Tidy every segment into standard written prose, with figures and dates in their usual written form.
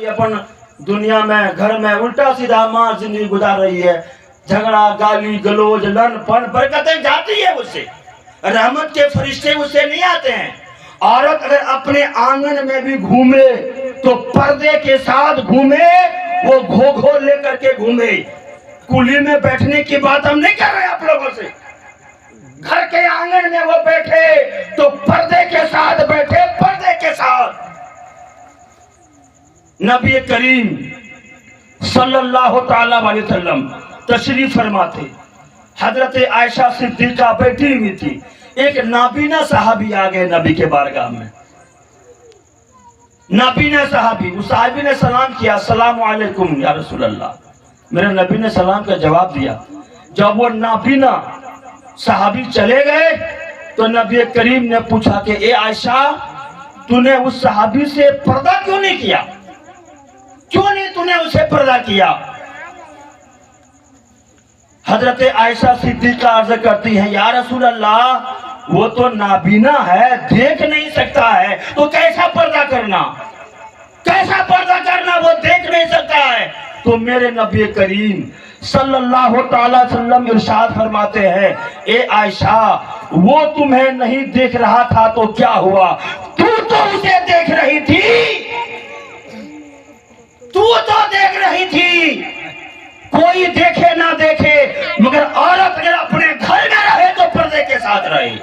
कि अपन दुनिया में घर में उल्टा सीधा माँ जिंदगी गुजार रही है, झगड़ा गाली गलोज लन पन बरकतें जाती है उससे, रहमत के फरिश्ते उससे नहीं आते हैं। औरत अगर अपने आंगन में भी घूमे तो पर्दे के साथ घूमे, वो घो लेकर के घूमे। कुली में बैठने की बात हम नहीं कर रहे आप लोगों से, घर के आंगन में वो बैठे तो पर्दे के साथ बैठे, पर्दे के साथ। नबी करीम सल्लल्लाहु ताला अलैहि वसल्लम तशरीफ फरमाते, हजरत आयशा सिद्दीका बैठी हुई थी, एक नाबीना साहबी आ गए नबी के बारगाह में। नाबीना साहबी, उस साहबी ने सलाम किया, अस्सलामु अलैकुम या रसूल अल्लाह। मेरे नबी ने सलाम का जवाब दिया। जब वो नाबीना साहबी चले गए तो नबी करीम ने पूछा कि ए आयशा, तूने उस साहबी से पर्दा क्यों नहीं किया, क्यों नहीं तूने उसे पर्दा किया? हजरत आयशा सिद्दीका अर्ज करती है, या रसूल अल्लाह, वो तो नाबीना है, देख नहीं सकता है, तो कैसा पर्दा करना, कैसा पर्दा करना, वो देख नहीं सकता है। तो मेरे नबी करीम सल्लल्लाहु ताला वसल्लम इरशाद फरमाते हैं, ए आयशा, वो तुम्हें नहीं देख रहा था तो क्या हुआ, तू तो उसे देख रही थी, तू तो देख रही थी। कोई देखे ना देखे, मगर औरत अगर अपने घर में रहे तो पर्दे के साथ रहे।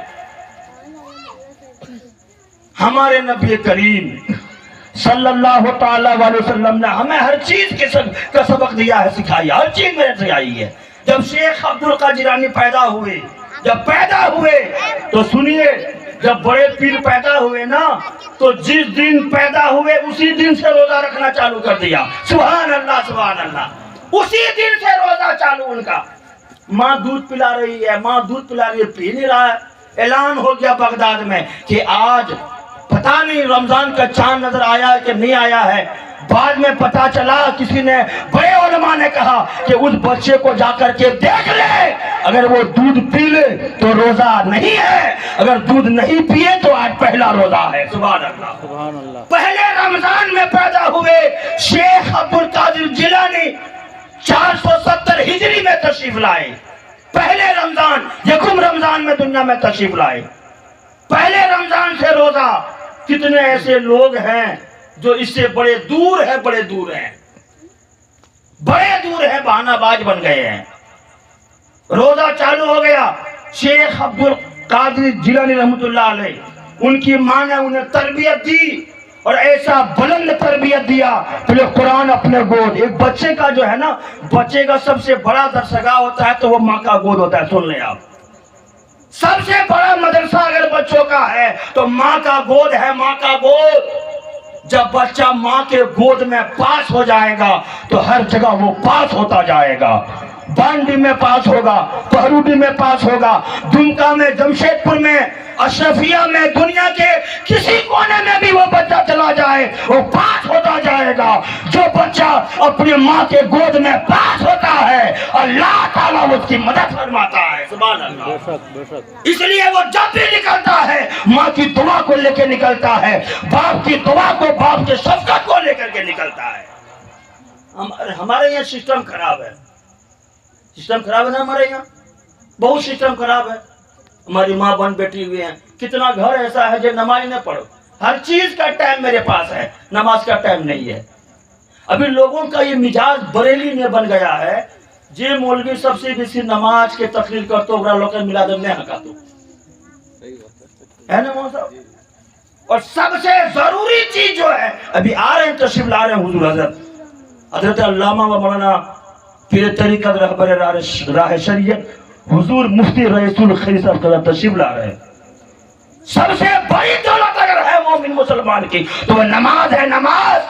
हमारे नबी करीम सल्लल्लाहु ताला अलैहि वसल्लम ने हमें हर चीज का सबक दिया है, सिखाया, हर चीज में सिखाई है। जब शेख अब्दुल कादिर जिलानी पैदा हुए, जब पैदा हुए तो सुनिए, जब बड़े पीर पैदा हुए ना, तो जिस दिन पैदा हुए उसी दिन से रोजा रखना चालू कर दिया। सुभान अल्लाह, सुभान अल्लाह। उसी दिन से रोजा चालू उनका। माँ दूध पिला रही है, माँ दूध पिला रही है, पी नहीं रहा है। ऐलान हो गया बगदाद में कि आज पता नहीं रमजान का चांद नजर आया है कि नहीं आया है। बाद में पता चला, किसी ने, बड़े उलमा ने कहा कि उस बच्चे को जाकर के देख ले, अगर वो दूध पी ले तो रोजा नहीं है, अगर दूध नहीं पिए तो आज पहला रोजा है। सुभान अल्लाह, सुभान अल्लाह। पहले रमजान में पैदा हुए शेख अब्दुल कादिर जिलानी 470 हिजरी में तशरीफ लाए। पहले रमजान, यकुम रमजान में दुनिया में तशरीफ लाए। पहले रमजान से रोजा। कितने ऐसे लोग हैं जो इससे बड़े दूर है, बड़े दूर हैं, बड़े दूर है, बहानाबाज बन गए हैं। रोजा चालू हो गया। शेख अब्दुल कादिर जिलानी रहमतुल्लाह अलैह, उनकी मां ने उन्हें तरबियत दी और ऐसा बुलंद तरबियत दिया, पहले कुरान अपने गोद। एक बच्चे का जो है ना, बच्चे का सबसे बड़ा दरसगाह होता है तो वो माँ का गोद होता है। सुन लें आप, सबसे बड़ा मदरसा अगर बच्चों का है तो माँ का गोद है, माँ का गोद। जब बच्चा माँ के गोद में पास हो जाएगा तो हर जगह वो पास होता जाएगा। बांडी में पास होगा, पहरूडी में पास होगा, दुमका में, जमशेदपुर में, अशरफिया में, दुनिया के किसी कोने में भी वो बच्चा चला जाए वो पास होता जाएगा। जो बच्चा अपनी माँ के गोद में पास होता है, अल्लाह ताला उसकी मदद फरमाता है। सुभान अल्लाह। इसलिए वो जब भी निकलता है माँ की दुआ को लेकर निकलता है, बाप की दुआ को, बाप के शफकत को लेकर के निकलता है। हमारे यहाँ सिस्टम खराब है, सिस्टम खराब है ना, हमारे यहाँ बहुत सिस्टम खराब है। हमारी माँ बन बैठी हुई है, कितना घर ऐसा है जो नमाज न पढ़ो। हर चीज का टाइम मेरे पास है, नमाज का टाइम नहीं है। अभी लोगों का ये मिजाज बरेली में बन गया है, जे मौलवी सबसे बेसी नमाज के तकरीर करते ओकरा लोग मिलाद में हकातो है ना मौलवी साहब। और सबसे जरूरी चीज जो है, अभी आ रहे हैं, तशरीफ ला रहे हैं हुजूर हजरत अल्लामा व मौलाना पीर तरीक़त रहबर राह शरीयत हुजूर मुफ्ती रईसुल खैर साहब का तशरीफ ला रहे हैं। सबसे बड़ी दौलत अगर है मोमिन मुसलमान की तो वह नमाज है, नमाज।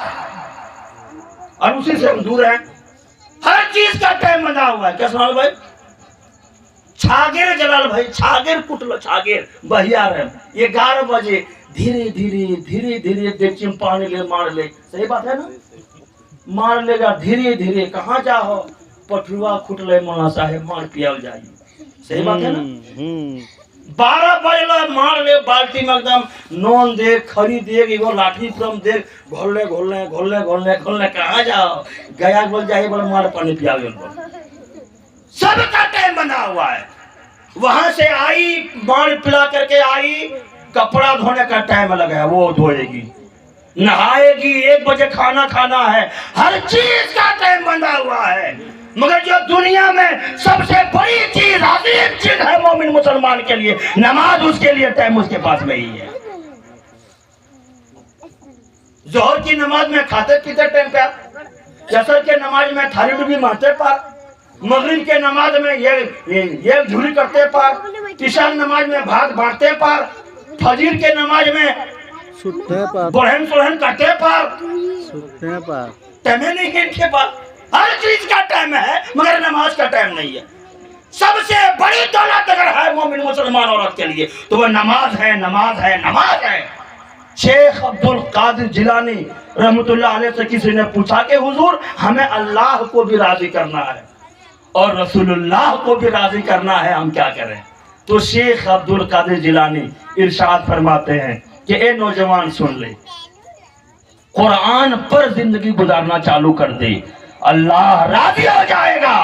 और उसी से हम दूर हैं। हर चीज का टाइम बना हुआ है। क्या सुना भाई? छागेर जलाल भाई, छागेर कुटलो, छागेर बहिया रहे 11 बजे धीरे धीरे धीरे धीरे डेगची में पानी ले मार ले। सही बात है ना? मार लेगा धीरे धीरे, कहाँ जाओ पठुआ खुटले मौलाना साहेब मार पियल जाइए। सही बात है ना? 12 बजला मार ले बाल्टी में एकदम नॉन देख खरी देख एगो लाठी फ्रम देख घोलने घोलने घोलने घोलने घोलने कहाँ जाओ गया बोल जाए बोले मार पानी पिया सबका टाइम बना हुआ है। वहां से आई मार पिला करके आई कपड़ा धोने का टाइम लगा है वो धोएगी नहाएगी 1 बजे खाना खाना है हर चीज का टाइम बना हुआ है। मगर जो दुनिया में सबसे बड़ी चीज अजीम चीज है मोमिन मुसलमान के लिए नमाज उसके लिए टाइम उसके पास में ही है। जोहर की नमाज में खाते पीते टाइम पे असर के नमाज में थाली डूबी मारते पार मगरिब के नमाज में ये झूरी करते पार ईशान नमाज में भात बांटते पार फजीर के नमाज में बढ़न सुलहन करते पार टाइम नहीं है इनके पास हर चीज का टाइम है मगर नमाज का टाइम नहीं है। सबसे बड़ी दौलत अगर है मोमिन मुसलमान औरत के लिए तो वह नमाज है नमाज है नमाज है। शेख अब्दुल कादिर जिलानी रहमतुल्लाह अलैह से किसी ने पूछा कि हुजूर हमें अल्लाह को भी राजी करना है और रसूलुल्लाह को भी राजी करना है हम क्या करें। तो शेख अब्दुल कादिर जिलानी इरशाद फरमाते हैं कि ए नौजवान सुन ले कुरान पर जिंदगी गुजारना चालू कर दे अल्लाह राजी हो जाएगा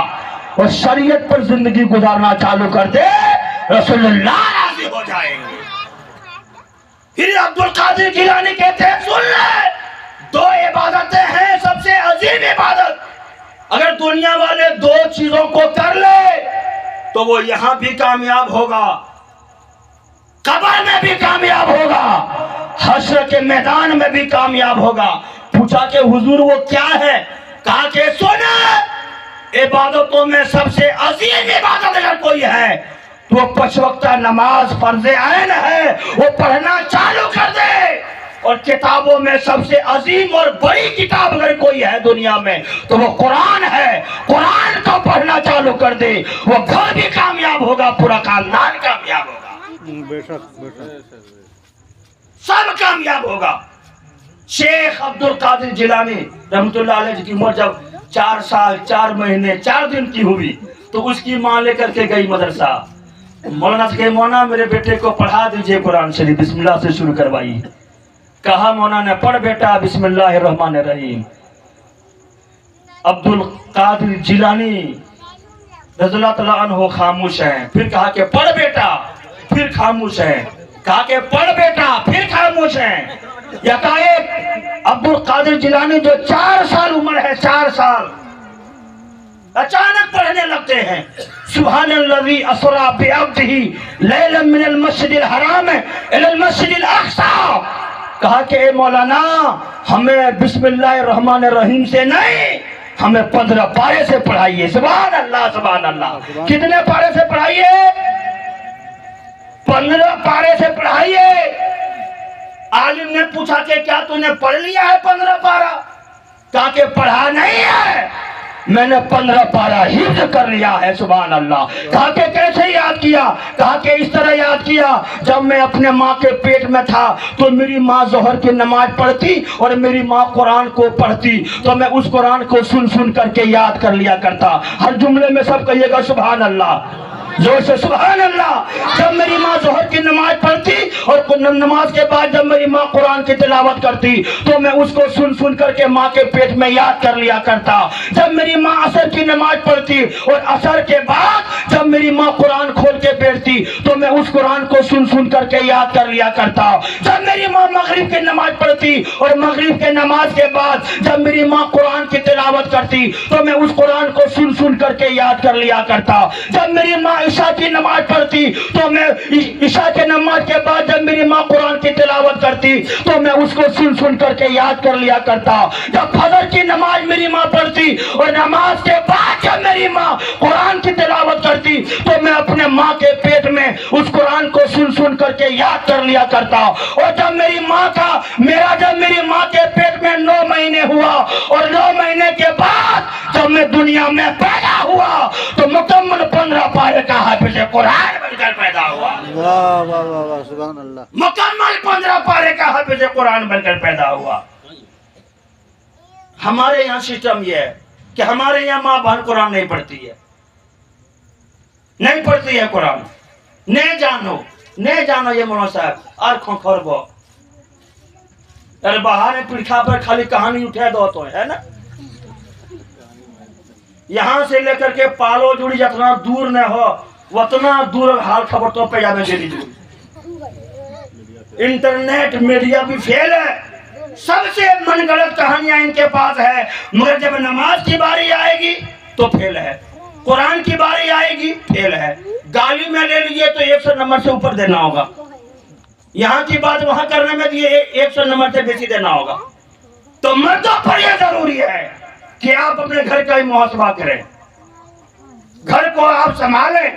और शरीयत पर जिंदगी गुजारना चालू कर दे रसूलुल्लाह राजी हो जाएंगे। फिर अब्दुल कादिर जिलानी कहते हैं सुन ले 2 इबादतें हैं सबसे अजीम इबादत अगर दुनिया वाले 2 चीजों को कर ले तो वो यहां भी कामयाब होगा कब्र में भी कामयाब होगा हश्र के मैदान में भी कामयाब होगा। पूछा कि हुजूर वो क्या है कहा कि सुन इबादतों में सबसे अजीम इबादत अगर कोई है तो 5 वक्त नमाज फर्ज ऐन है वो पढ़ना चालू कर दे और किताबों में सबसे अजीम और बड़ी किताब अगर कोई है दुनिया में तो वो कुरान है। कुरान को पढ़ना चालू कर दे वो घर भी कामयाब होगा पूरा खानदान कामयाब होगा बेशक सब कामयाब होगा। शेख अब्दुल कादिर जिलानी रहमतुल्लाह अलैह की उम्र जब 4 साल 4 महीने 4 दिन की हुई तो उसकी माँ लेकर के गई मदरसा मौलाना से मौलाना मेरे बेटे को पढ़ा दीजिए कुरान शरीफ बिस्मिल्लाह से शुरू करवाइए। कहा मौलाना ने पढ़ बेटा बिस्मिल्लाहिर रहमानिर रहीम। अब्दुल कादिर जिलानी रज़ियल्लाहु तआला अन्हु खामोश हैं फिर कहा कि पढ़ बेटा फिर खामोश हैं कहा कि पढ़ बेटा फिर खामोश हैं। यकाएक अब्दुल कादिर जिलानी जो 4 साल उम्र है 4 साल अचानक पढ़ने लगते हैं सुब्हानल्लज़ी असरा बिअब्दिही लैलन मिनल मस्जिदिल हराम इलल मस्जिदिल अक़सा। कहा कि ए मौलाना हमें बिस्मिल्लाहिर रहमानिर रहीम से नहीं हमें 15 पारे से पढ़ाइए। सुभान अल्लाह सुभान अल्लाह। कितने पारे से पढ़ाइए 15 पारे से पढ़ाइए। आलिम ने पूछा कि क्या तूने पढ़ लिया है 15 पारा कहा कि पढ़ा नहीं है मैंने 15 पारा हिफ्ज कर लिया है। सुभान अल्लाह। कहा कि कैसे याद किया कहा कि इस तरह याद किया जब मैं अपने माँ के पेट में था तो मेरी माँ जोहर की नमाज पढ़ती और मेरी माँ कुरान को पढ़ती तो मैं उस कुरान को सुन सुन करके याद कर लिया करता। हर जुमले में सब कहिएगा सुभान अल्लाह जोर से सुभान अल्लाह। जब मेरी माँ जोहर की नमाज पढ़ती और नमाज के बाद जब मेरी माँ कुरान की तिलावत करती तो मैं उसको सुन सुन करके माँ के पेट में याद कर लिया करता। जब मेरी माँ असर की नमाज पढ़ती और असर के बाद जब मेरी माँ कुरान खोल के बैठती तो मैं उस कुरान को सुन सुन करके याद कर लिया करता। जब मेरी माँ मगरिब की नमाज पढ़ती और मगरिब के नमाज के बाद जब मेरी माँ कुरान की तिलावत करती तो मैं उस कुरान को सुन सुन करके याद कर लिया करता। जब मेरी माँ ईशा की नमाज पढ़ती तो मैं ईशा के नमाज के बाद जब मेरी माँ कुरान की तिलावत करती तो मैं उसको सुन सुन करके याद कर लिया करता। जब फजर की नमाज मेरी माँ पढ़ती और नमाज के बाद जब मेरी माँ कुरान की तिलावत करती तो मैं अपने माँ के पेट में उस कुरान को सुन सुन करके याद कर लिया करता। और जब मेरी माँ के पेट में 9 महीने हुआ और 9 महीने के बाद जब मैं दुनिया में पैदा हुआ तो मुकम्मल 15 पारे का हाफिज़ कुरान बनकर पैदा हुआ। वाह वाह वाह वाह सुभान अल्लाह। मुकम्मल 15 पारे का हाफिज़ कुरान बनकर पैदा हुआ। हमारे यहाँ सिस्टम ये है कि हमारे यहाँ माँ बहन कुरान नहीं पढ़ती है कुरान नहीं जानो نہیں جانا یہ مولانا صاحب اور کھوکھر بو ارے باہر پڑکھا پر خالی کہانی اٹھے دو تو ہے نا یہاں سے لے کر کے پالو جڑی جتنا دور نہ ہو اتنا دور حال خبر تو پہ جانے دے دیجیے انٹرنیٹ میڈیا بھی فیل ہے سب سے من گڑت کہانیاں ان کے پاس ہے مگر جب نماز کی باری آئے گی تو فیل ہے قرآن کی باری آئے گی فیل ہے گالی میں لے لیجیے تو 100 نمبر سے اوپر دینا ہوگا یہاں کی بات وہاں کرنے میں دیے 100 نمبر سے بیشی دینا ہوگا تو مردوں پر یہ ضروری ہے کہ آپ اپنے گھر کا ہی محاسبہ کریں گھر کو آپ سنبھالیں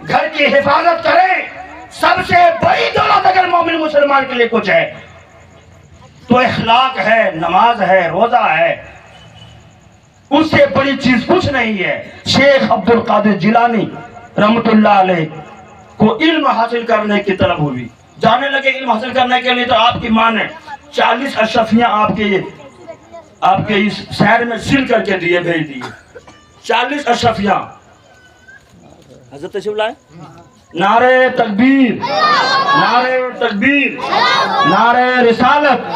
گھر کی حفاظت کریں سب سے بڑی دولت اگر مومن مسلمان کے لیے کچھ ہے تو اخلاق ہے نماز ہے روزہ ہے اس سے بڑی چیز کچھ نہیں ہے شیخ عبد القادر جیلانی رحمت اللہ علیہ کو علم حاصل کرنے کی طلب ہوئی جانے لگے علم حاصل کرنے کے لیے تو آپ کی ماں نے 40 اشرفیاں آپ کے اس شہر میں سل کر کے دیے بھیج دیے 40 اشرفیاں حضرت تشریف لائے نعرہ تکبیر نعرہ تکبیر نعرہ رسالت